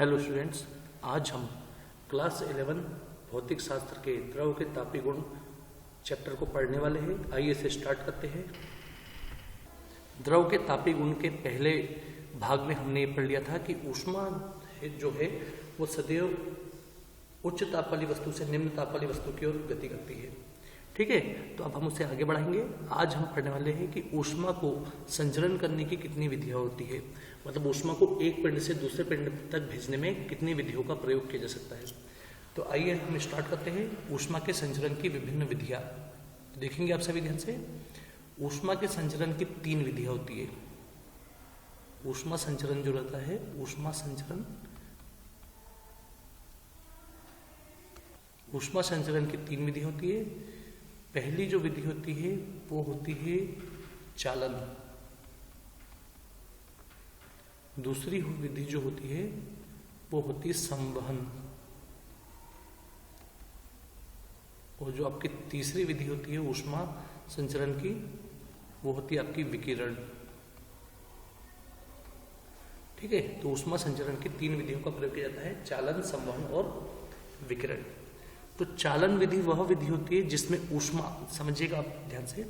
Hello students, आज हम class 11 भौतिक शास्त्र के द्रव के तापीय गुण चैप्टर को पढ़ने वाले हैं। आइए इसे स्टार्ट करते हैं। द्रव के तापीय गुण के पहले भाग में हमने ये पढ़ लिया था कि ऊष्मा जो है वो सदैव उच्च ताप वाली वस्तु से निम्न ताप वाली वस्तु की ओर गति करती है। ठीक है, तो अब हम उसे आगे बढ़ाएंगे। आज हम पढ़ने वाले हैं कि ऊष्मा को संचरण करने की कितनी विधियां होती है, मतलब ऊष्मा को एक पिंड से दूसरे पिंड तक भेजने में कितनी विधियों का प्रयोग किया जा सकता है। तो आइए हम स्टार्ट करते हैं ऊष्मा के संचरण की विभिन्न विधियां। देखेंगे आप सभी ध्यान से। ऊष्मा के संचरण की 3 विधियां होती है। ऊष्मा संचरण जो रहता है, ऊष्मा संचरण की 3 विधि होती है। पहली जो विधि होती है वो होती है चालन। दूसरी विधि जो होती है वो होती है संवहन, और जो आपकी तीसरी विधि होती है ऊष्मा संचरण की वो होती है आपकी विकिरण। ठीक है, तो ऊष्मा संचरण की 3 विधियों का प्रयोग किया जाता है, चालन, संवहन और विकिरण। तो चालन विधि वह विधि होती है जिसमें ऊष्मा, समझिएगा आप ध्यान से,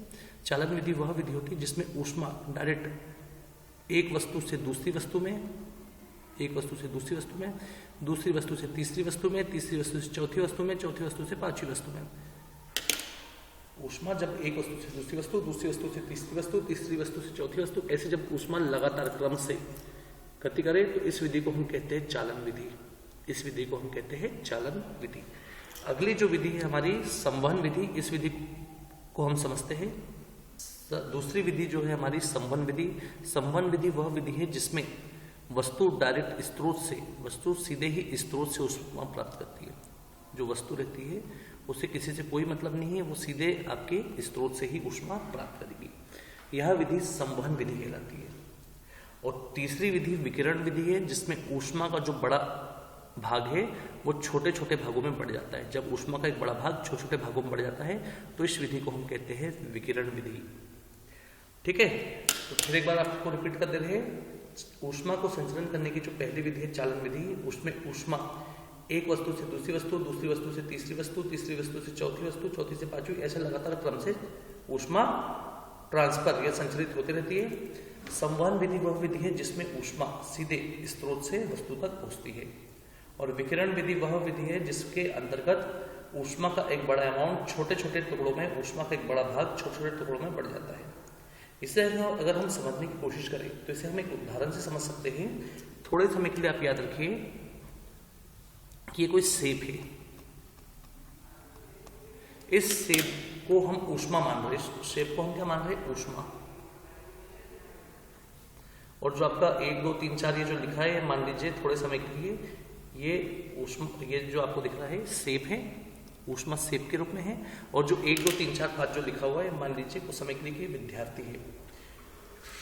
चालन विधि वह विधि होती है जिसमें ऊष्मा डायरेक्ट एक वस्तु से दूसरी वस्तु में, एक वस्तु से दूसरी वस्तु में, दूसरी वस्तु से तीसरी वस्तु में, तीसरी वस्तु से चौथी वस्तु में, चौथी वस्तु से पांचवी वस्तु में। ऊष्मा जब एक वस्तु से दूसरी वस्तु, दूसरी वस्तु से तीसरी वस्तु, तीसरी वस्तु से चौथी वस्तु, ऐसे जब ऊष्मा लगातार क्रम से गति करे तो इस विधि को हम कहते हैं चालन विधि। इस विधि को हम कहते हैं चालन विधि। अगली जो विधि है हमारी संवहन विधि, इस विधि को हम समझते हैं। दूसरी विधि जो है हमारी संवहन विधि। संवहन विधि वह विधि है जिसमें वस्तु डायरेक्ट स्रोत से, वस्तु सीधे ही स्रोत से ऊष्मा प्राप्त करती है। जो वस्तु रहती है उसे किसी से कोई मतलब नहीं है, वो सीधे आपके स्रोत से ही ऊष्मा प्राप्त करेगी। यह विधि संवहन विधि कहलाती है। और तीसरी विधि विकिरण विधि है जिसमें ऊष्मा का जो बड़ा भाग है वो छोटे छोटे भागों में बढ़ जाता है। जब ऊष्मा का एक बड़ा भाग छोटे छोटे भागों में बढ़ जाता है तो इस विधि को हम कहते हैं विकिरण विधि। ठीक है, तो फिर एक बार आपको रिपीट कर दे रहे हैं। ऊष्मा को संचरण करने की जो पहली विधि है चालन विधि, उसमें ऊष्मा एक वस्तु से दूसरी वस्तु, दूसरी वस्तु से तीसरी वस्तु, तीसरी वस्तु से चौथी वस्तु, चौथी से पांचवी, ऐसे लगातार क्रम से ऊष्मा ट्रांसफर या संचरित होती रहती है। संवहन विधि वह विधि है जिसमें ऊष्मा सीधे स्रोत से वस्तु तक पहुंचती है। और विकिरण विधि वह विधि है जिसके अंतर्गत ऊष्मा का एक बड़ा अमाउंट छोटे छोटे टुकड़ों में, ऊष्मा का एक बड़ा भाग छोटे छोटे टुकड़ों में बढ़ जाता है। इसे अगर हम समझने की कोशिश करें तो इसे हम एक उदाहरण से समझ सकते हैं। थोड़े समय के लिए आप याद रखिए कि ये कोई सेब है। इस सेब को हम ऊष्मा मान रहे हैं। सेब को हम क्या मान रहे हैं? ऊष्मा। और जो आपका 1 2 3 4 ये जो लिखा है, मान लीजिए थोड़े समय के लिए ये ऊष्मा, ये जो आपको दिख रहा है सेब है, ऊष्मा सेब के रूप में है। और जो 1 2 3 4 5 जो लिखा हुआ है, मान लीजिए कुछ समय के लिए विद्यार्थी है।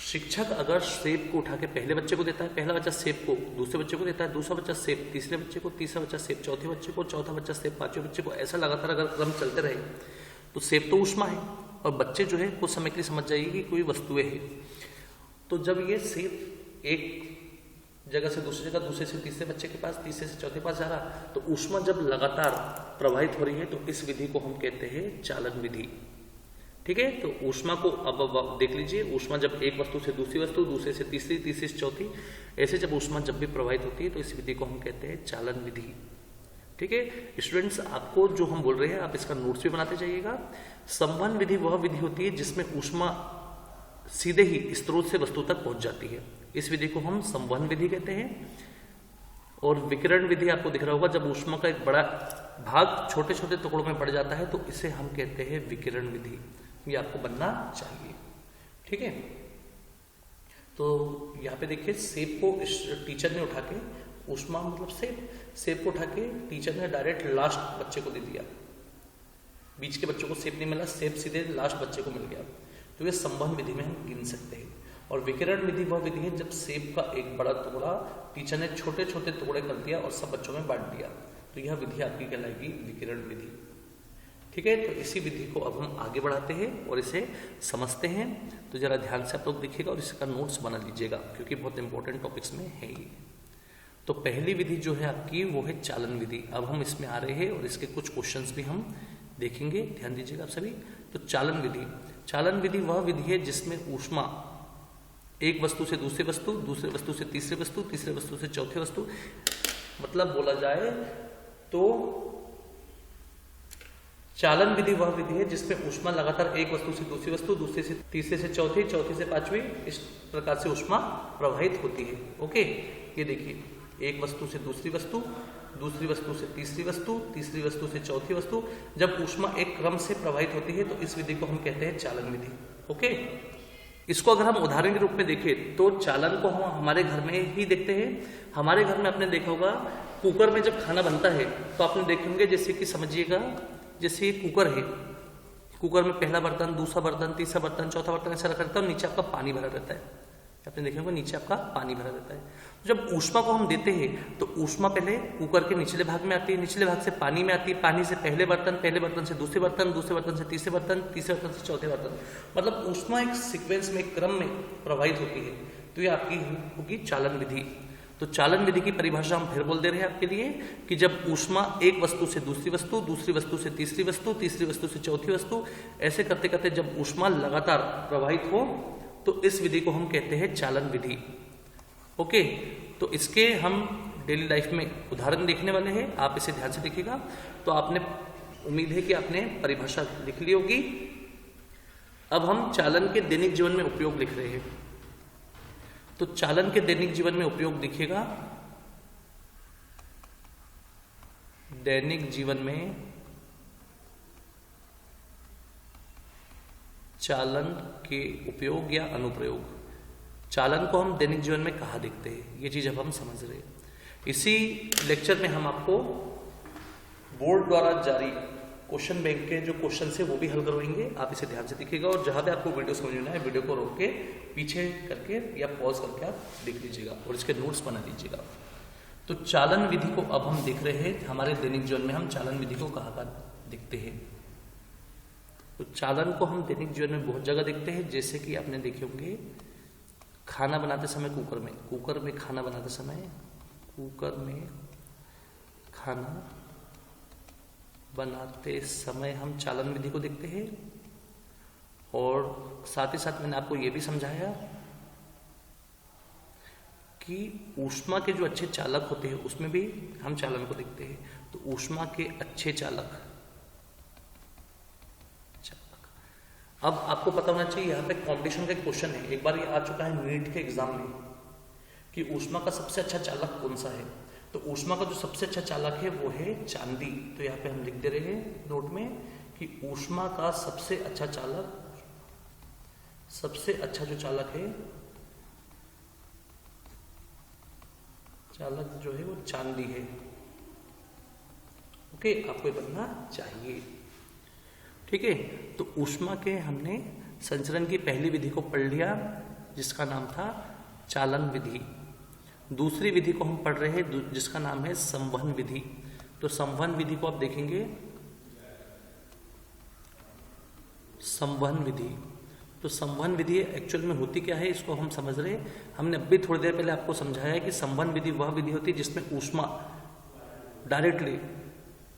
शिक्षक अगर सेब को उठा के पहले बच्चे को देता है, पहला बच्चा सेब को दूसरे बच्चे को देता है, दूसरा बच्चा सेब तीसरे बच्चे को, तीसरा बच्चा सेब चौथे बच्चे को, चौथा बच्चा सेब पांचवें बच्चे को, ऐसा लगातार अगर क्रम चलते रहे तो सेब तो ऊष्मा है और बच्चे जो है कुछ समय के लिए समझ जाएगी कि कोई वस्तुएं है। तो जब ये सेब एक जगह से दूसरी जगह, दूसरे से तीसरे बच्चे के पास, तीसरे से चौथे पास जा रहा, तो ऊष्मा जब लगातार प्रवाहित हो रही है तो इस विधि को हम कहते हैं चालन विधि। ठीक है, तो ऊष्मा को अब देख लीजिए, ऊष्मा जब एक वस्तु से दूसरी वस्तु, दूसरे से तीसरी, तीसरी से चौथी, ऐसे जब ऊष्मा जब भी प्रवाहित होती है तो इस विधि को हम कहते हैं चालन विधि। ठीक है स्टूडेंट्स, आपको जो हम बोल रहे हैं आप इसका नोट्स भी बनाते जाइएगा। संवहन विधि वह विधि होती है जिसमें ऊष्मा सीधे ही स्रोत से वस्तु तक पहुंच जाती है। इस विधि को हम संवहन विधि कहते हैं। और विकिरण विधि आपको दिख रहा होगा, जब ऊष्मा का एक बड़ा भाग छोटे छोटे टुकड़ों में बढ़ जाता है तो इसे हम कहते हैं विकिरण विधि। ये आपको बनना चाहिए। ठीक है, तो यहाँ पे देखिए सेब को टीचर ने उठा के, ऊष्मा मतलब सेब को उठा के टीचर ने डायरेक्ट लास्ट बच्चे को दे दिया। बीच के बच्चों को सेब नहीं मिला, सेब सीधे लास्ट बच्चे को मिल गया। तो ये संवहन विधि में हम गिन सकते हैं। और विकिरण विधि वह विधि है जब सेब का एक बड़ा टुकड़ा टीचर ने छोटे छोटे टुकड़े कर दिया और सब बच्चों में बांट दिया, तो यह विधि आपकी कहलाएगी विकिरण विधि। ठीक है, तो इसी विधि को अब हम आगे बढ़ाते हैं और इसे समझते हैं। तो जरा ध्यान से आप लोग देखिएगा और इसका नोट्स बना लीजिएगा क्योंकि बहुत इंपॉर्टेंट टॉपिक्स में है ये। तो पहली विधि जो है आपकी वो है चालन विधि। अब हम इसमें आ रहे हैं और इसके कुछ क्वेश्चंस भी हम देखेंगे, ध्यान दीजिएगा आप सभी। तो चालन विधि वह विधि है जिसमें ऊष्मा एक वस्तु से दूसरी वस्तु, दूसरे वस्तु से तीसरे वस्तु, तीसरे वस्तु से चौथे वस्तु, मतलब बोला जाए तो चालन विधि वह विधि है जिसमें ऊष्मा लगातार एक वस्तु से दूसरी वस्तु, दूसरे से तीसरे से चौथी, चौथी से पांचवी, इस प्रकार से ऊष्मा प्रवाहित होती है। ओके, ये देखिए, एक वस्तु से दूसरी वस्तु, दूसरी वस्तु से तीसरी वस्तु, तीसरी वस्तु से चौथी वस्तु, जब ऊष्मा एक क्रम से प्रवाहित होती है तो इस विधि को हम कहते हैं चालन विधि। ओके, इसको अगर हम उदाहरण के रूप में देखें तो चालन को हम हमारे घर में ही देखते हैं। हमारे घर में आपने देखा होगा कुकर में जब खाना बनता है तो आपने देखे होंगे, जैसे कि समझिएगा जैसे ये कुकर है, कुकर में पहला बर्तन, दूसरा बर्तन, तीसरा बर्तन, चौथा बर्तन ऐसा रखा रहता है और नीचे आपका पानी भरा रहता है। आपने देखे होंगे नीचे आपका पानी भरा रहता है। जब ऊष्मा को हम देते हैं तो ऊष्मा पहले कुकर के निचले भाग में आती है, निचले भाग से पानी में आती है, पानी से पहले बर्तन से दूसरे बर्तन, दूसरे बर्तन से तीसरे बर्तन, तीसरे बर्तन से चौथे बर्तन, मतलब ऊष्मा एक सीक्वेंस में, एक क्रम में प्रवाहित होती है। तो ये आपकी होगी चालन विधि। तो चालन विधि की परिभाषा हम फिर बोल दे रहे हैं आपके लिए कि जब ऊष्मा एक वस्तु से दूसरी वस्तु, दूसरी वस्तु से तीसरी वस्तु, तीसरी वस्तु से चौथी वस्तु, ऐसे करते करते जब ऊष्मा लगातार प्रवाहित हो तो इस विधि को हम कहते हैं चालन विधि। ओके, तो इसके हम डेली लाइफ में उदाहरण देखने वाले हैं, आप इसे ध्यान से देखिएगा। तो आपने, उम्मीद है कि आपने परिभाषा लिख ली होगी। अब हम चालन के दैनिक जीवन में उपयोग लिख रहे हैं। तो चालन के दैनिक जीवन में उपयोग देखिएगा। दैनिक जीवन में चालन के उपयोग या अनुप्रयोग, चालन को हम दैनिक जीवन में कहाँ देखते हैं, ये चीज अब हम समझ रहे हैं। इसी लेक्चर में हम आपको बोर्ड द्वारा जारी क्वेश्चन बैंक के जो क्वेश्चन है वो भी हल करवाएंगे। आप इसे ध्यान से देखिएगा और जहां पे आपको वीडियो समझना है वीडियो को रोक के पीछे करके या पॉज करके आप देख लीजिएगा और इसके नोट्स बना लीजिएगा। तो चालन विधि को अब हम देख रहे हैं, हमारे दैनिक जीवन में हम चालन विधि को कहाँ देखते हैं। तो चालन को हम दैनिक जीवन में बहुत जगह देखते हैं, जैसे कि आपने देखे होंगे खाना बनाते समय कुकर में खाना बनाते समय, कुकर में खाना बनाते समय हम चालन विधि को देखते हैं। और साथ ही साथ मैंने आपको यह भी समझाया कि ऊष्मा के जो अच्छे चालक होते हैं उसमें भी हम चालन को देखते हैं। तो ऊष्मा के अच्छे चालक, अब आपको पता होना चाहिए, यहाँ पे कंपटीशन का क्वेश्चन है, एक बार ये आ चुका है नीट के एग्जाम में कि ऊष्मा का सबसे अच्छा चालक कौन सा है। तो ऊष्मा का जो सबसे अच्छा चालक है वो है चांदी। तो यहाँ पे हम लिख दे रहे हैं नोट में कि ऊष्मा का सबसे अच्छा चालक, सबसे अच्छा जो चालक है, चालक जो है वो चांदी है। ओके, आपको ये बनना चाहिए, ठीक है। तो ऊष्मा के हमने संचरण की पहली विधि को पढ़ लिया जिसका नाम था चालन विधि। दूसरी विधि को हम पढ़ रहे हैं जिसका नाम है संवहन विधि। तो संवहन विधि को आप देखेंगे, संवहन विधि। तो संवहन विधि एक्चुअल में होती क्या है इसको हम समझ रहे हैं। हमने अभी थोड़ी देर पहले आपको समझाया कि संवहन विधि वह विधि होती है जिसमें ऊष्मा डायरेक्टली,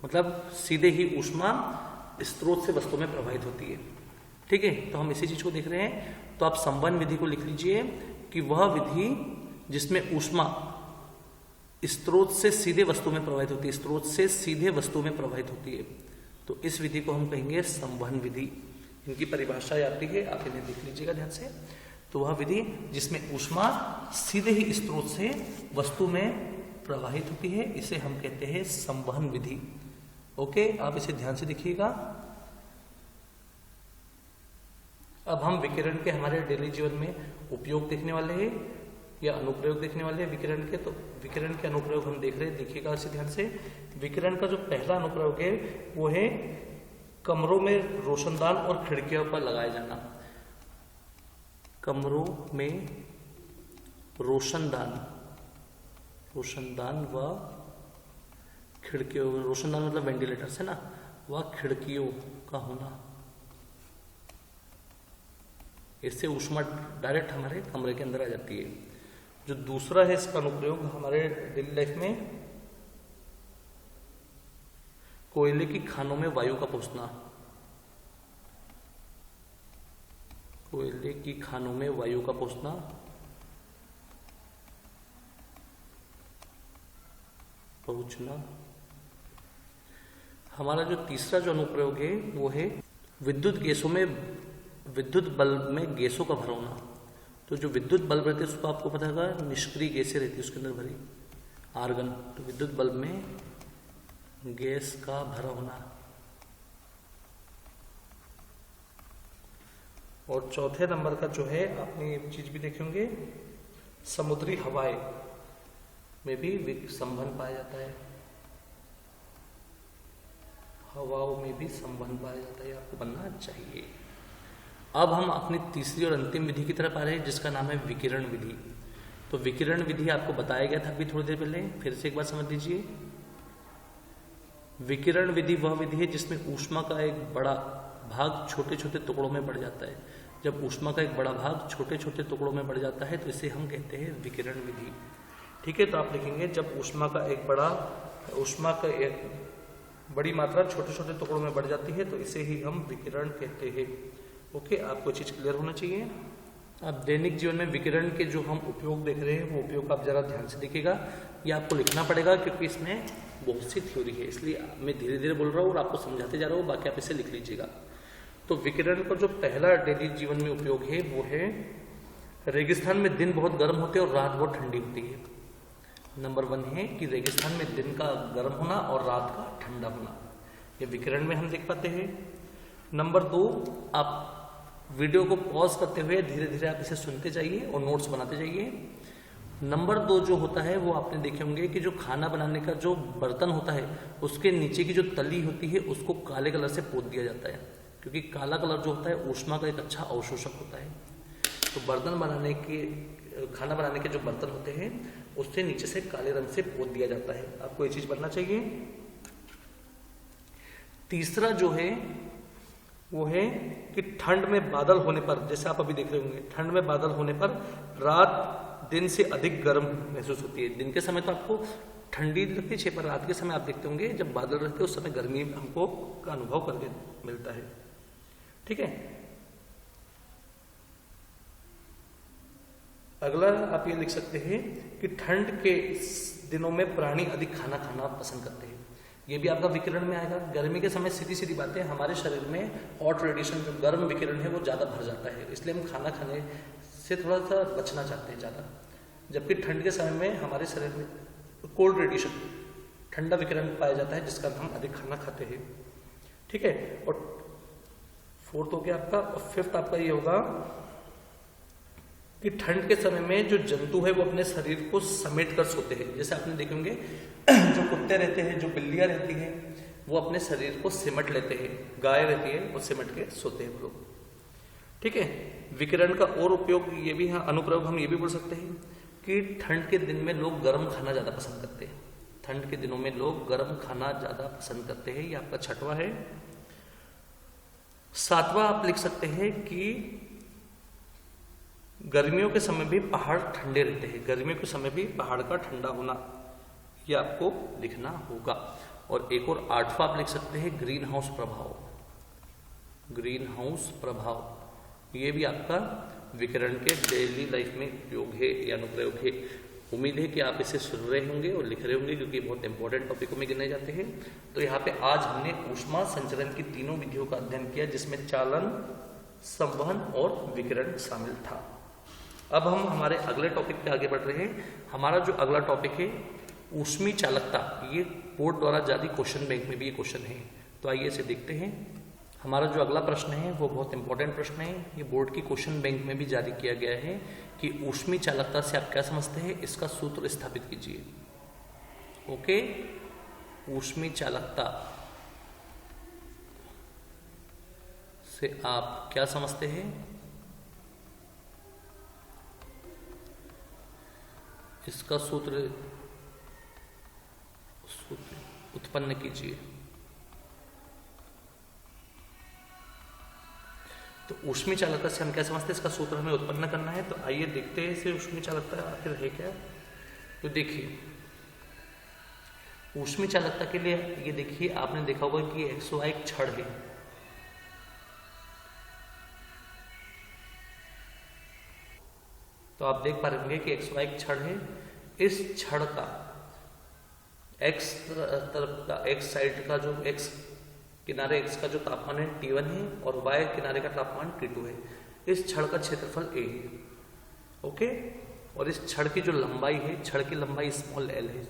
मतलब सीधे ही ऊष्मा स्रोत से वस्तु में प्रवाहित होती है, ठीक है। तो हम इसी चीज को देख रहे हैं। तो आप संवहन विधि को लिख लीजिए कि वह विधि जिसमें ऊष्मा स्रोत से सीधे वस्तु में प्रवाहित होती है, स्रोत से सीधे वस्तु में प्रवाहित होती है। तो इस विधि को हम कहेंगे संवहन विधि। इनकी परिभाषा आती है, आप इन्हें देख लीजिएगा ध्यान से। तो वह विधि जिसमें ऊष्मा सीधे ही स्रोत से वस्तु में प्रवाहित होती है, इसे हम कहते हैं संवहन विधि। ओके, आप इसे ध्यान से देखिएगा। अब हम विकिरण के हमारे डेली जीवन में उपयोग देखने वाले हैं या अनुप्रयोग देखने वाले हैं विकिरण के। तो विकिरण के अनुप्रयोग हम देख रहे हैं, देखिएगा इसे ध्यान से। विकिरण का जो पहला अनुप्रयोग है वो है कमरों में रोशनदान और खिड़कियों पर लगाया जाना। कमरों में रोशनदान, रोशनदान व खिड़कियों, रोशनदान मतलब वेंटिलेटर से ना, वह खिड़कियों का होना, इससे ऊष्मा डायरेक्ट हमारे कमरे के अंदर आ जाती है। जो दूसरा है इसका अनुप्रयोग हमारे डेली लाइफ में, कोयले की खानों में वायु का पहुंचना। कोयले की खानों में वायु का पहुंचना। हमारा जो तीसरा जो अनुप्रयोग है वो है विद्युत बल्ब में गैसों का भरा होना। तो जो विद्युत बल्ब रहते हैं उसको आपको पता होगा निष्क्रिय गैसें रहती है उसके अंदर भरी, आर्गन। तो विद्युत बल्ब में गैस का भरा होना। और चौथे नंबर का जो है आपने एक चीज भी देखे होंगे, समुद्री हवाएं में भी संवहन पाया जाता है। हवाओं में भी संवहन पाया जाता है, आपको बनना चाहिए। अब हम अपनी तीसरी और अंतिम विधि की तरफ आ रहे हैं जिसका नाम है विकिरण विधि। तो विकिरण विधि आपको बताया गया था अभी थोड़ी देर पहले, फिर से एक बार समझ लीजिए। विकिरण विधि वह विधि है जिसमें ऊष्मा का एक बड़ा भाग छोटे छोटे टुकड़ों में बढ़ जाता है। जब ऊष्मा का एक बड़ा भाग छोटे छोटे टुकड़ों में बढ़ जाता है तो इसे हम कहते हैं विकिरण विधि। ठीक है, तो आप लिखेंगे जब ऊष्मा का एक बड़ी मात्रा छोटे छोटे टुकड़ों में बढ़ जाती है तो इसे ही हम विकिरण कहते हैं। ओके, आपको चीज क्लियर होना चाहिए। अब दैनिक जीवन में विकिरण के जो हम उपयोग देख रहे हैं वो उपयोग आप जरा ध्यान से देखिएगा। ये आपको लिखना पड़ेगा क्योंकि इसमें बहुत सी थ्योरी है, इसलिए मैं धीरे धीरे बोल रहा हूँ और आपको समझाते जा रहा हूँ, बाकी आप इसे लिख लीजिएगा। तो विकिरण का जो पहला डेली जीवन में उपयोग है वो है, रेगिस्तान में दिन बहुत गर्म होते हैं और रात बहुत ठंडी होती है। नंबर 1 है कि रेगिस्तान में दिन का गर्म होना और रात का ठंडा होना, ये विकिरण में हम देख पाते हैं। नंबर 2, आप वीडियो को पॉज करते हुए धीरे धीरे आप इसे सुनते जाइए और नोट्स बनाते जाइए। नंबर 2 जो होता है वो आपने देखे होंगे कि जो खाना बनाने का जो बर्तन होता है उसके नीचे की जो तली होती है उसको काले कलर से पोत दिया जाता है, क्योंकि काला कलर जो होता है ऊष्मा का एक अच्छा अवशोषक होता है। तो खाना बनाने के जो बर्तन होते हैं उससे नीचे से काले रंग से पोत दिया जाता है, आपको ये चीज बनना चाहिए। तीसरा जो है वो है कि ठंड में बादल होने पर, जैसे आप अभी देख रहे होंगे, ठंड में बादल होने पर रात दिन से अधिक गर्म महसूस होती है। दिन के समय तो आपको ठंडी लगती है, पर रात के समय आप देखते होंगे जब बादल रहते हैं उस समय गर्मी हमको का अनुभव करके मिलता है। ठीक है, अगला आप ये लिख सकते हैं कि ठंड के दिनों में प्राणी अधिक खाना खाना पसंद करते हैं, ये भी आपका विकिरण में आएगा। गर्मी के समय सीधी सीधी बात है, हमारे शरीर में हॉट रेडिएशन जो गर्म विकिरण है वो ज्यादा भर जाता है, इसलिए हम खाना खाने से थोड़ा सा बचना चाहते हैं ज्यादा। जबकि ठंड के समय में हमारे शरीर में कोल्ड रेडिएशन, ठंडा विकिरण पाया जाता है जिसका हम अधिक खाना खाते हैं। ठीक है, और 4th हो गया आपका, और 5th आपका ये होगा कि ठंड के समय में जो जंतु है वो अपने शरीर को समेट कर सोते हैं। जैसे आपने देखे होंगे जो कुत्ते रहते हैं, जो बिल्लियां रहती हैं, वो अपने शरीर को सिमट लेते हैं, गाय रहती है वो सिमट के सोते हैं वो लोग। ठीक है, विकिरण का और उपयोग ये भी, हाँ, अनुप्रयोग हम ये भी बोल सकते हैं कि ठंड के दिन में लोग गर्म खाना ज्यादा पसंद करते हैं। ठंड के दिनों में लोग गर्म खाना ज्यादा पसंद करते हैं, ये आपका 6वां है। 7वां आप लिख सकते हैं कि गर्मियों के समय भी पहाड़ ठंडे रहते हैं, गर्मियों के समय भी पहाड़ का ठंडा होना, ये आपको लिखना होगा। और एक और 8वां आप लिख सकते हैं ग्रीन हाउस प्रभाव। ग्रीन हाउस प्रभाव ये भी आपका विकिरण के डेली लाइफ में उपयोग है या अनुप्रयोग है। उम्मीद है कि आप इसे सुन रहे होंगे और लिख रहे होंगे क्योंकि बहुत इंपॉर्टेंट टॉपिकों में गिने जाते हैं। तो यहाँ पे आज हमने ऊष्मा संचरण की तीनों विधियों का अध्ययन किया जिसमें चालन, संवहन और विकिरण शामिल था। अब हम हमारे अगले टॉपिक पे आगे बढ़ रहे हैं। हमारा जो अगला टॉपिक है ऊष्मी चालकता, ये बोर्ड द्वारा जारी क्वेश्चन बैंक में भी ये क्वेश्चन है, तो आइए इसे देखते हैं। हमारा जो अगला प्रश्न है वो बहुत इंपॉर्टेंट प्रश्न है, ये बोर्ड की क्वेश्चन बैंक में भी जारी किया गया है कि ऊष्मी चालकता से आप क्या समझते हैं, इसका सूत्र स्थापित कीजिए। ओके, ऊष्मी चालकता से आप क्या समझते हैं, इसका सूत्र उत्पन्न कीजिए। तो ऊष्मीय चालकता से हम क्या समझते हैं, इसका सूत्र हमें उत्पन्न करना है। तो आइए देखते हैं इसे ऊष्मीय चालकता आखिर है क्या। तो देखिए ऊष्मीय चालकता के लिए ये देखिए, आपने देखा होगा कि XY एक छड़ है। तो आप देख पा रहे होंगे कि XY एक छड़ है। इस छड़ का X तरफ का, X साइड का जो X किनारे X का जो तापमान है T1 है और Y किनारे का तापमान T2 है। इस छड़ का क्षेत्रफल A है, ओके। और इस छड़ की जो लंबाई है, छड़ की लंबाई स्मॉल l है।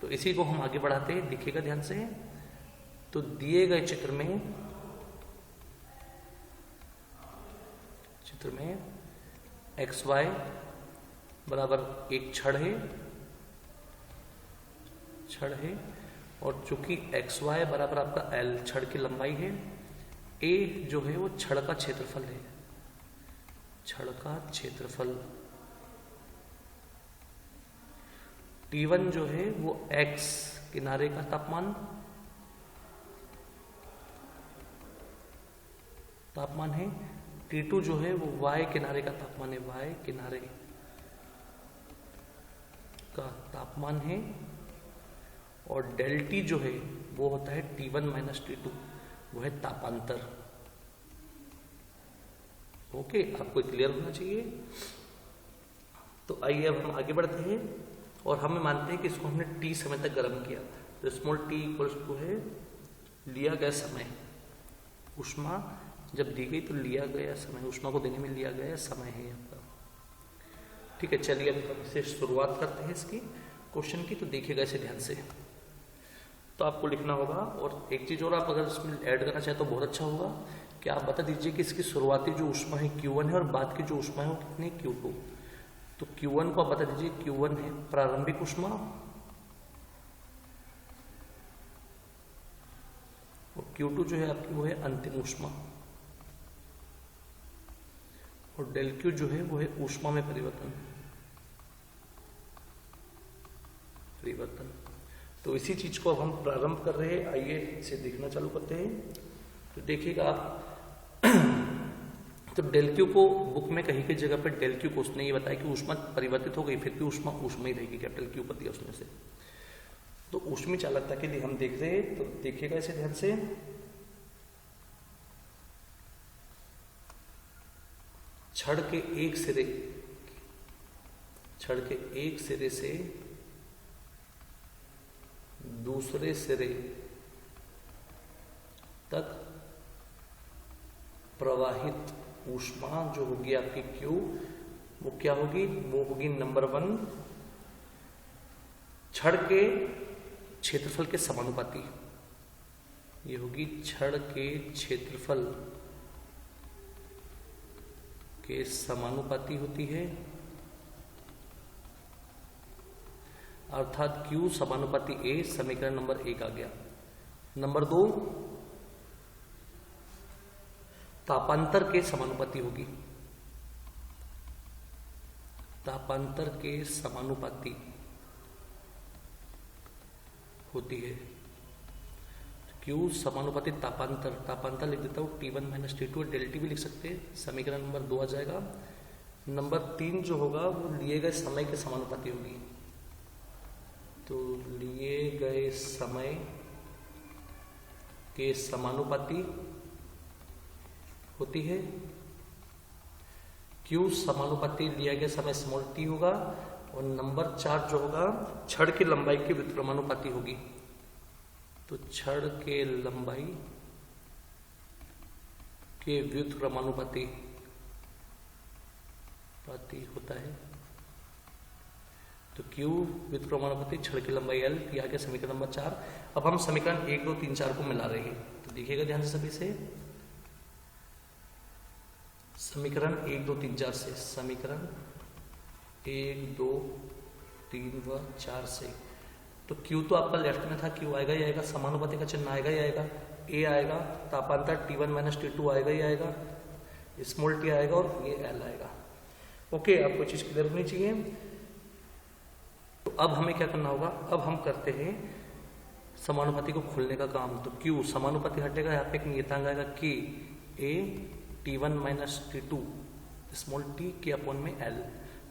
तो इसी को हम आगे बढ़ाते हैं, देखिएगा ध्यान से। तो दिए गए चित्र में XY बराबर एक छड़ है और चूंकि XY बराबर आपका L छड़ की लंबाई है, A जो है वो छड़ का क्षेत्रफल है, छड़ का क्षेत्रफल। T1 जो है वो X किनारे का तापमान है। T2 जो है वो Y किनारे का तापमान है, Y किनारे का तापमान है। और डेल T जो है वो होता है T1 माइनस T2, वो है तापांतर। ओके, आपको क्लियर होना चाहिए। तो आइए अब हम आगे बढ़ते हैं और हमें मानते हैं कि इसको हमने T समय तक गर्म किया। तो स्मॉल t इक्वल्स टू है लिया गया समय, ऊष्मा जब दी गई तो लिया गया समय, ऊष्मा को देने में लिया गया समय है आपका। ठीक है, चलिए अब हम इसे शुरुआत करते हैं इसकी क्वेश्चन की। तो देखिएगा इसे ध्यान से। तो आपको लिखना होगा, और एक चीज और आप अगर इसमें ऐड करना चाहे तो बहुत अच्छा होगा कि आप बता दीजिए कि इसकी शुरुआती जो ऊष्मा है Q1 है और बाद की जो ऊष्मा है वो कितनी Q2। तो Q1 को आप बता दीजिए, Q1 है प्रारंभिक ऊष्मा और Q2 जो है आपकी वो है अंतिम ऊष्मा, और डेल Q जो है वो है ऊष्मा में परिवर्तन। तो इसी चीज को अब हम प्रारंभ कर रहे हैं। आइए इसे देखना चालू करते हैं। तो देखिएगा आप तो डेल Q को बुक में कहीं की जगह पर डेल Q को उसने ये बताया कि ऊष्मा परिवर्तित हो गई, फिर भी ऊष्मा ऊष्मा ही रहेगी, कैपिटल Q कर दिया उसमें से। तो ऊष्मीय चालकता के लिए हम देख रहे हैं, तो देखिएगा इसे ध्यान से। छड़ के एक सिरे से दूसरे सिरे तक प्रवाहित ऊष्मा जो होगी आपकी Q, वो क्या होगी, वो होगी नंबर 1 छड़ के क्षेत्रफल के समानुपाती। ये होगी छड़ के क्षेत्रफल के समानुपाती होती है, अर्थात Q समानुपाती A, समीकरण नंबर 1 आ गया। नंबर 2 तापांतर के समानुपाती होगी, तापांतर के समानुपाती होती है। Q समानुपाती तापांतर लिख देता हूं T1 minus T2, del T भी लिख सकते हैं, समीकरण नंबर 2 आ जाएगा। नंबर 3 जो होगा वो लिए गए समय के समानुपाती होगी। तो लिए गए समय के समानुपाती होती है। Q समानुपाती लिया गया समय स्मॉल t होगा, और नंबर 4 जो होगा छड़ की लंबाई के व्युत्क्रमानुपाती होगी। तो छड़ के लंबाई के व्युत्क्रमानुपाती होता है। तो Q व्युत्क्रमानुपाती छड़ की लंबाई L, यह गया समीकरण नंबर 4। अब हम समीकरण 1, 2, 3, 4 को मिला रहे हैं। तो देखिएगा ध्यान से सभी से, समीकरण 1, 2, 3, 4 से, समीकरण 1, 2, 3 व 4 से। तो Q तो आपका लेफ्ट में था, Q आएगा ही आएगा, समानुपाती का चिन्ह आएगा ही आएगा, A आएगा, तापांतर T1 माइनस T2 आएगा ही आएगा, स्मॉल t आएगा और ये L आएगा। ओके, आपको चीज क्लियर होनी चाहिए। तो अब हमें क्या करना होगा, अब हम करते हैं समानुपाती को खोलने का काम। तो Q समानुपाती हटेगा, यहाँ पे एक नियतांक आएगा K A T1 minus T2 small t के अपॉन में L।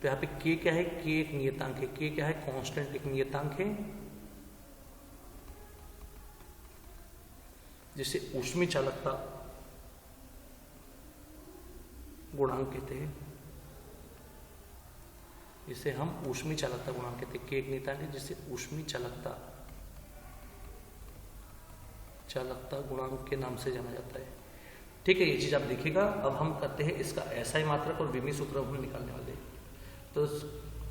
तो यहाँ पे k क्या है, k एक नियतांक है, k क्या है, कांस्टेंट एक नियतांक है जिसे ऊष्मीय चालकता गुणांक कहते हैं, जिसे हम ऊष्मीय चालकता गुणांक कहते हैं। k एक नियतांक है जिसे ऊष्मीय चालकता गुणांक के नाम से जाना जाता है। ठीक है, ये चीज आप देखिएगा। अब हम करते हैं इसका एसआई मात्रक और विमीय सूत्र हम निकालने वाले हैं। तो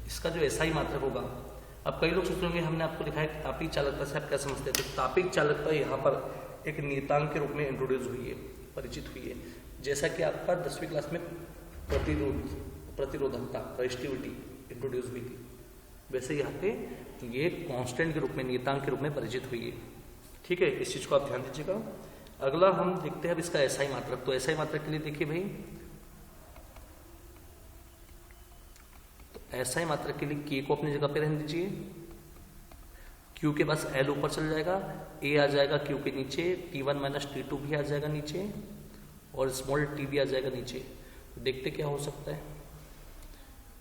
इसका जो एसआई मात्रक होगा, अब कई लोग सोच होंगे हमने आपको दिखाया कि तापिक चालकता से आप क्या समझते हैं। तो तापिक चालकता यहाँ पर एक नियतांक के रूप में इंट्रोड्यूस हुई है, परिचित हुई है। जैसा कि आपका 10वीं क्लास में प्रतिरोधकता रेजिस्टिविटी इंट्रोड्यूस हुई थी, वैसे यहाँ पे ये कांस्टेंट के रूप में, नियतांक के रूप में परिचित हुई है। ठीक है, इस चीज को आप ध्यान दीजिएगा। अगला हम देखते हैं अब इसका एसआई मात्रक। तो एसआई मात्रक के लिए देखिए भाई, तो एसआई मात्रक के लिए के को अपनी जगह पे रहने दीजिए, क्यू के पास एल ऊपर चल जाएगा, ए आ जाएगा क्यू के नीचे, T1 माइनस T2 भी आ जाएगा नीचे और स्मॉल टी भी आ जाएगा नीचे। तो देखते क्या हो सकता है।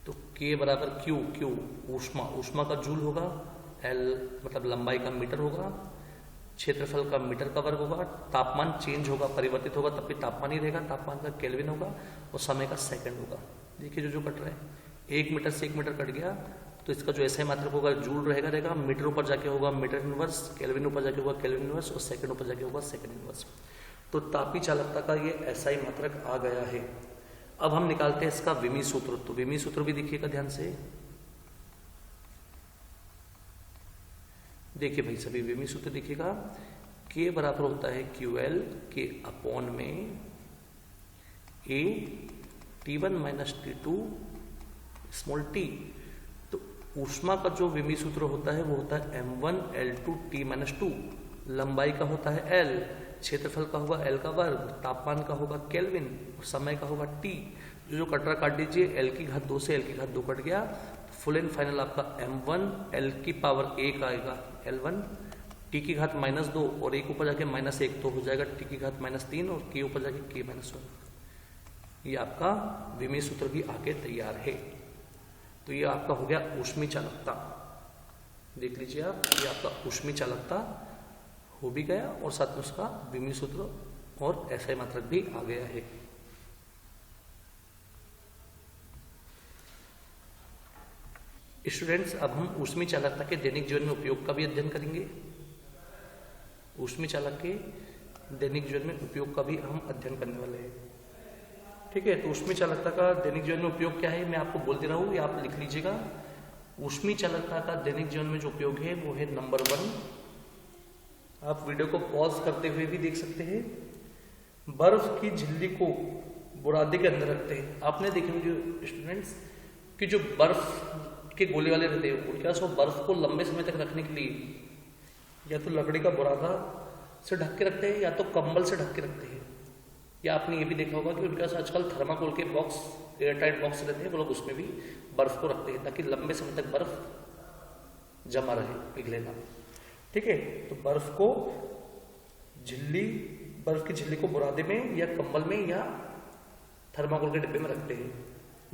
तो के बराबर क्यू, क्यू ऊष्मा का जूल होगा, एल मतलब लंबाई का मीटर होगा, क्षेत्रफल का मीटर का वर्ग होगा, तापमान चेंज होगा, परिवर्तित होगा तब भी तापमान ही रहेगा, तापमान का केल्विन होगा और समय का सेकंड होगा। देखिए जो कट रहा है, 1 मीटर से 1 मीटर कट गया तो इसका जो एसआई मात्रक होगा जूल रहेगा, मीटर ऊपर जाके होगा मीटर इनवर्स, केल्विन ऊपर जाके होगा केल्विन इनवर्स और सेकंड ऊपर जाके होगा सेकंड इनवर्स। तो तापी चालकता का ये एसआई मात्रक आ गया है। अब हम निकालते हैं इसका विमीय सूत्र। तो विमीय सूत्र भी देखिएगा ध्यान से, देखिए भाई सभी विमीय सूत्र देखिएगा। के बराबर होता है QL के अपॉन में A T1 minus T2 small t। तो ऊष्मा का जो विमीय सूत्र होता है वो होता है M1 L2 T माइनस 2, लंबाई का होता है L, क्षेत्रफल का होगा L का वर्ग, तापमान का होगा केल्विन और समय का होगा T। जो कटरा काट दीजिए, L की घात 2 से L की घात 2 कट गया, फुल एंड फाइनल आपका M1 L की पावर 1 आएगा L1, T की घात -2 और 1 ऊपर जाके -1 तो हो जाएगा T की घात -3 और K ऊपर जाके K -1। ये आपका विमीय सूत्र भी आके तैयार है। तो ये आपका हो गया ऊष्मीय चालकता। देख लीजिए आप, ये आपका ऊष्मीय चालकता हो भी गया और साथ में उसका विमीय सूत्र और एसआई मात्रक भी आ गया है। स्टूडेंट्स, अब हम ऊष्मीय चालकता के दैनिक जीवन में उपयोग का भी अध्ययन करेंगे। ऊष्मीय चालक के दैनिक जीवन में उपयोग का भी हम अध्ययन करने वाले हैं। ठीक है, तो ऊष्मीय चालकता का दैनिक जीवन में उपयोग क्या है मैं आपको बोल दे रहा हूँ, ये आप लिख लीजिएगा। ऊष्मीय चालकता का दैनिक जीवन में जो उपयोग है वो है नंबर 1, आप वीडियो को पॉज करते हुए भी देख सकते हैं। बर्फ की झिल्ली को बुरादे के अंदर रखते हैं। आपने देखे होंगे स्टूडेंट्स कि जो बर्फ के गोले वाले रहते हैं उनके पास वो बर्फ को लंबे समय तक रखने के लिए या तो लकड़ी का बुरादा से ढक के रखते हैं या तो कंबल से ढक के रखते हैं। या आपने ये भी देखा होगा कि उनके पास आजकल थर्माकोल के बॉक्स, एयरटाइट बॉक्स रहते हैं, वो लोग उसमें भी बर्फ को रखते हैं ताकि लंबे समय तक बर्फ जमा रहे, पिघले ना। ठीक है, तो बर्फ की झिल्ली को बुरादे में या कंबल में या थर्माकोल के डिब्बे में रखते हैं।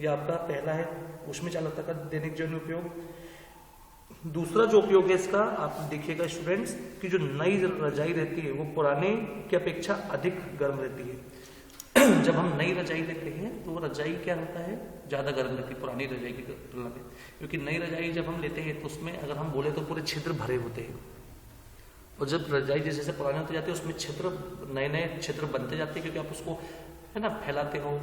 यह आपका पहला है ऊष्मीय चालकता का दैनिक जीवन में उपयोग। दूसरा जो उपयोग है इसका, आप देखिएगा स्टूडेंट्स कि जो नई रजाई रहती है वो पुराने की अपेक्षा अधिक गर्म रहती है। जब हम नई रजाई लेते हैं तो वो रजाई क्या होता है, ज्यादा गर्म रहती है पुरानी रजाई की तुलना में। क्योंकि नई रजाई जब हम लेते हैं तो उसमें अगर हम बोले तो पूरे छिद्र भरे होते हैं, और जब रजाई जैसे जैसे पुरानी होती जाती है उसमें छिद्र, नए नए छिद्र बनते जाते हैं, क्योंकि आप उसको है ना फैलाते हो,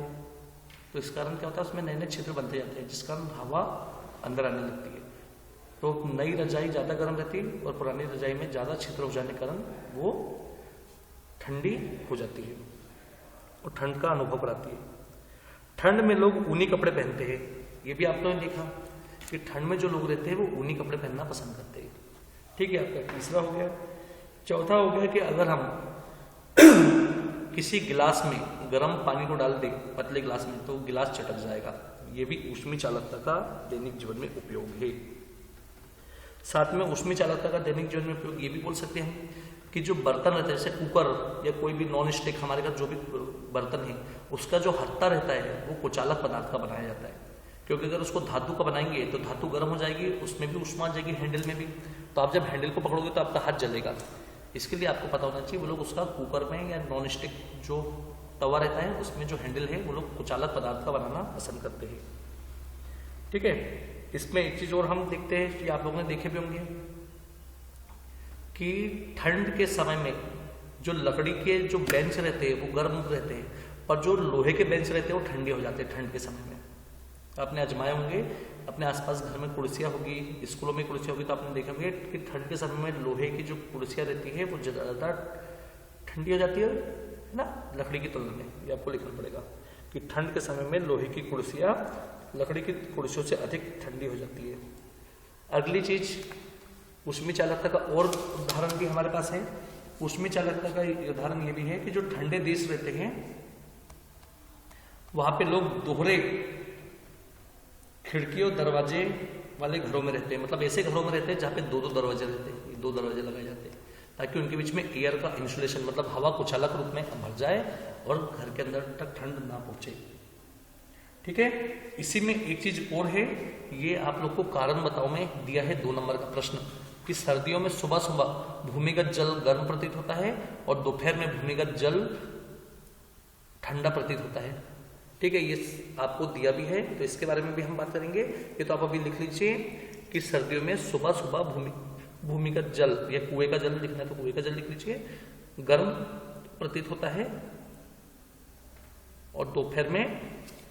तो इस कारण क्या होता है उसमें नए नए छिद्र बनते जाते हैं, जिस कारण हवा अंदर आने लगती है। तो नई रजाई ज़्यादा गर्म रहती है और पुरानी रजाई में ज़्यादा छिद्र हो जाने के कारण वो ठंडी हो जाती है और ठंड का अनुभव कराती है। ठंड में लोग ऊनी कपड़े पहनते हैं, ये भी आपने देखा कि ठंड में जो लोग रहते हैं वो ऊनी कपड़े पहनना पसंद करते हैं। ठीक है, आपका तीसरा हो गया। चौथा हो गया कि अगर हम किसी गिलास में गर्म पानी को डाल दें पतले गिलास में तो गिलास चटक जाएगा। ये भी ऊष्मीय चालकता का दैनिक जीवन में उपयोग है। साथ में ऊष्मीय चालकता का दैनिक जीवन में उपयोग ये भी बोल सकते हैं कि जो बर्तन रहता है जैसे कुकर या कोई भी नॉन स्टिक हमारे घर जो भी बर्तन है उसका जो हत्ता रहता है वो कुचालक पदार्थ का बनाया जाता है, क्योंकि अगर उसको धातु का बनाएंगे तो धातु गर्म हो जाएगी, उसमें भी उष्मा आ जाएगी, हैंडल में भी, तो आप जब हैंडल को पकड़ोगे तो आपका हाथ जलेगा। इसके लिए आपको पता होना चाहिए वो लोग उसका कुकर में या नॉन स्टिक जो तवा रहता है उसमें जो हैंडल है वो लोग कुचालक पदार्थ का बनाना पसंद करते हैं। ठीक है, इसमें एक चीज और हम देखते हैं कि आप लोगों ने देखे भी होंगे कि ठंड के समय में जो लकड़ी के जो बेंच रहते हैं वो गर्म रहते हैं, पर जो लोहे के बेंच रहते हैं वो ठंडे हो जाते हैं ठंड के समय में। आपने आजमाए होंगे, अपने आसपास घर में कुर्सियां होगी, स्कूलों में कुर्सियां होगी, तो आपने देखे होंगे कि ठंड के समय में लोहे की जो कुर्सियां रहती है वो ज़्यादा ठंडी हो जाती है ना लकड़ी की तुलना में। ये आपको लिखना पड़ेगा कि ठंड के समय में लोहे की कुर्सियां लकड़ी की कुर्सियों से अधिक ठंडी हो जाती है। अगली चीज ऊष्मी चालकता का और उदाहरण भी हमारे पास है। ऊष्मी चालकता का उदाहरण ये भी है कि जो ठंडे देश रहते हैं वहां पे लोग दोहरे खिड़कियों दरवाजे वाले घरों में रहते हैं, मतलब ऐसे घरों में रहते हैं जहाँ पे दो दो दरवाजे रहते हैं, दो दरवाजे लगाए जाते हैं ताकि उनके बीच में एयर का इंसुलेशन मतलब हवा कुचालक रूप में भर जाए और घर के अंदर तक ठंड ना पहुंचे। ठीक है, इसी में एक चीज और है, ये आप लोग को कारण बताओ में दिया है 2 नंबर का प्रश्न कि सर्दियों में सुबह सुबह भूमिगत जल गर्म प्रतीत होता है और दोपहर में भूमिगत जल ठंडा प्रतीत होता है। ठीक है, ये आपको दिया भी है तो इसके बारे में भी हम बात करेंगे। ये तो आप अभी लिख लीजिए कि सर्दियों में सुबह सुबह भूमिगत जल या कुएं का जल लिखना है तो कुएं का जल लिख लीजिए, गर्म प्रतीत होता है और दोपहर में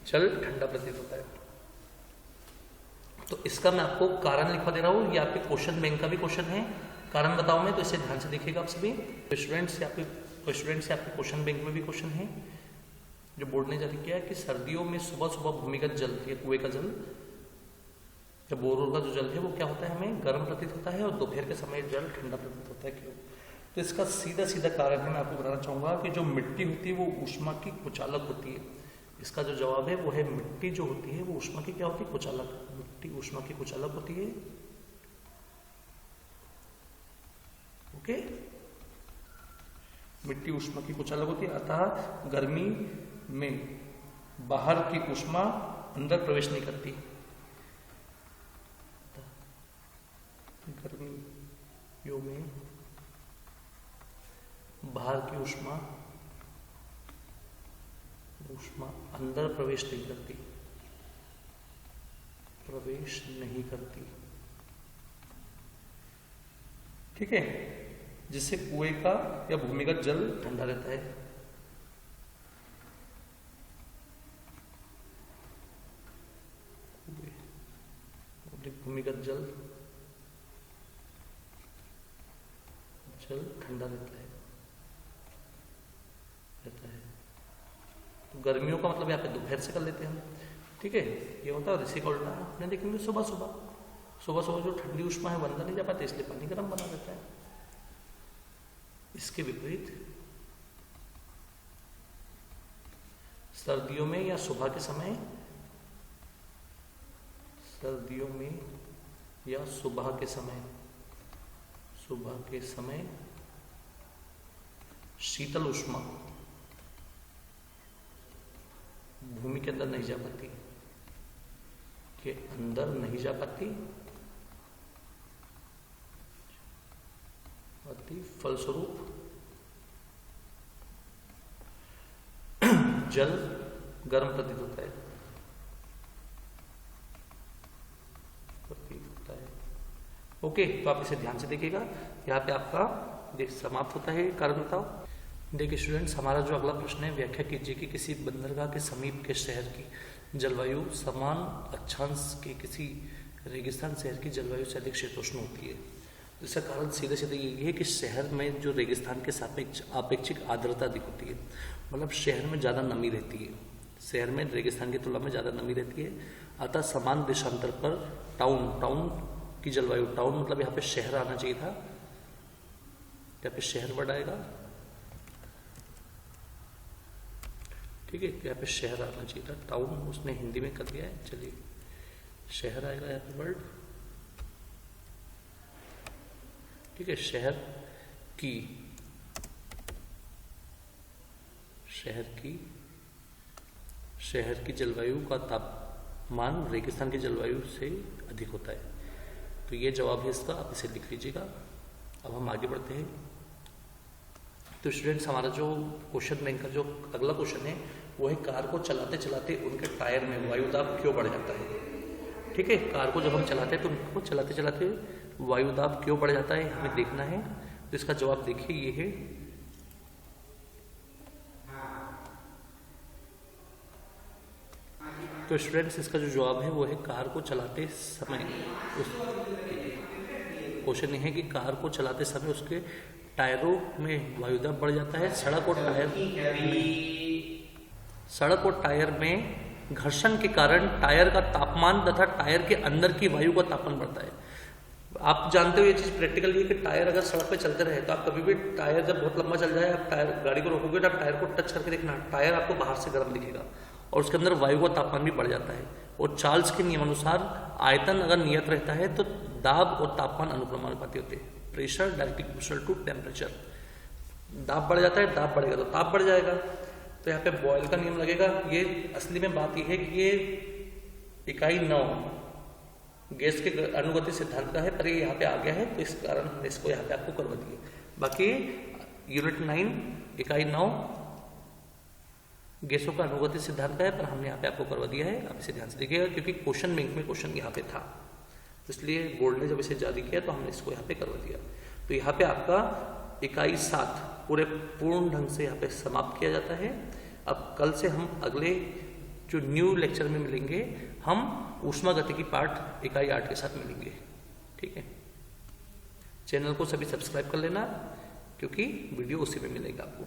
जल ठंडा प्रतीत होता है। तो इसका मैं आपको कारण लिखवा दे रहा हूं, ये आपके क्वेश्चन बैंक का भी क्वेश्चन है, कारण बताओ मैं, तो इसे ध्यान से देखिएगा आप सभी। स्टूडेंट्स से आपके क्वेश्चन बैंक में भी क्वेश्चन है जो बोर्ड ने जारी किया है कि सर्दियों में सुबह सुबह भूमिगत जल या कुएं का जल या बोरवेल का जो जल है वो क्या होता है हमें गर्म प्रतीत होता है और दोपहर के समय जल ठंडा प्रतीत होता है। क्यों? तो इसका सीधा सीधा कारण है, मैं आपको बताना चाहूंगा कि जो मिट्टी होती है वो ऊष्मा की कुचालक होती है। इसका जो जवाब है वो है मिट्टी जो होती है वो ऊष्मा की क्या होती है कुचालक, मिट्टी ऊष्मा की कुचालक होती है। ओके, मिट्टी ऊष्मा की कुचालक होती है, अतः गर्मी में बाहर की ऊष्मा अंदर प्रवेश नहीं करती। गर्मियों में बाहर की ऊष्मा अंदर प्रवेश नहीं करती। ठीक है, जिससे कुएं का या भूमिगत जल ठंडा रहता है। भूमिगत जल ठंडा रहता है। तो गर्मियों का मतलब यहाँ पे दोपहर से कर लेते हैं हम। ठीक है, ये होता है, इसी का उल्टा आपने देखेंगे सुबह सुबह जो ठंडी ऊष्मा है वो अंदर नहीं जा पाती इसलिए पानी गर्म बना देता है। इसके विपरीत सर्दियों में या सुबह के समय शीतल ऊष्मा भूमि के अंदर नहीं जा पाती, फलस्वरूप जल गर्म प्रतीत होता है। ओके, तो आप इसे ध्यान से देखिएगा। यहाँ पे आपका समाप्त होता है कारण बताओ। देखिए स्टूडेंट्स, हमारा जो अगला प्रश्न है, व्याख्या कीजिए कि किसी बंदरगाह के समीप के शहर की जलवायु समान अक्षांश के किसी रेगिस्तान शहर की जलवायु से अधिक शीतोष्ण होती है। इसका कारण सीधे सीधे ये है कि शहर में जो रेगिस्तान के सापेक्ष आपेक्षिक आर्द्रता अधिक होती है, मतलब शहर में ज़्यादा नमी रहती है, शहर में रेगिस्तान की तुलना में ज़्यादा नमी रहती है। अतः समान देशांतर पर टाउन की जलवायु, टाउन मतलब यहाँ पे शहर आना चाहिए था, यहाँ पे शहर वर्ड आएगा। ठीक है, यहाँ पे शहर आना चाहिए था, टाउन उसने हिंदी में कर दिया है, चलिए शहर आएगा यहाँ पे वर्ड। ठीक है, शहर की शहर की जलवायु का तापमान रेगिस्तान की जलवायु से अधिक होता है। तो ये जवाब है इसका, आप इसे लिख लीजिएगा। अब हम आगे बढ़ते हैं। तो स्टूडेंट्स, हमारा जो क्वेश्चन बैंक का जो अगला क्वेश्चन है वो है कार को चलाते चलाते उनके टायर में वायुदाब क्यों बढ़ जाता है। ठीक है, कार को जब हम चलाते हैं तो उनको चलाते चलाते वायुदाब क्यों बढ़ जाता है हमें देखना है। तो इसका जवाब देखिए, ये है तो स्टूडेंट्स इसका जो जवाब है वो है कार को चलाते समय क्वेश्चन ये है कि कार को चलाते समय उसके टायरों में वायुदाब बढ़ जाता है। सड़क और टायर में घर्षण के कारण टायर का तापमान तथा टायर के अंदर की वायु का तापमान बढ़ता है। आप जानते हो ये चीज प्रैक्टिकल है कि टायर अगर सड़क पे चलते रहे तो आप कभी भी टायर जब बहुत लंबा चल जाए, आप टायर गाड़ी को रोकोगे तो आप टायर को टच करके देखना, टायर आपको बाहर से गर्म दिखेगा और उसके अंदर वायु का तापमान भी बढ़ जाता है। और चार्ल्स के नियमानुसार आयतन अगर नियत रहता है तो दाब और तापमान अनुक्रमानुपाती होते हैं। Pressure directly proportional to temperature. दाब बढ़ जाता है, दाब बढ़ेगा तो ताप बढ़ जाएगा। तो यहाँ पे बॉयल का नियम लगेगा। ये असली में बात यह है कि ये इकाई 9 गैस के अनुगति सिद्धांत का है, पर ये यहाँ पे आ गया है तो इस कारण हमने इसको यहाँ पे आपको करवा दिया। बाकी यूनिट 9 इकाई 9 गैसों का अनुगति सिद्धांत का है, पर हमने यहाँ पे आपको करवा दिया है। आप इसे ध्यान से देखिएगा क्योंकि क्वेश्चन बैंक में क्वेश्चन यहाँ पे था, इसलिए बोर्ड ने जब इसे जारी किया तो हमने इसको यहाँ पे करवा दिया। तो यहाँ पे आपका इकाई 7 पूर्ण ढंग से यहाँ पे समाप्त किया जाता है। अब कल से हम अगले जो न्यू लेक्चर में मिलेंगे, हम ऊष्मागतिकी पार्ट इकाई 8 के साथ मिलेंगे। ठीक है, चैनल को सभी सब्सक्राइब कर लेना क्योंकि वीडियो उसी में मिलेगा आपको।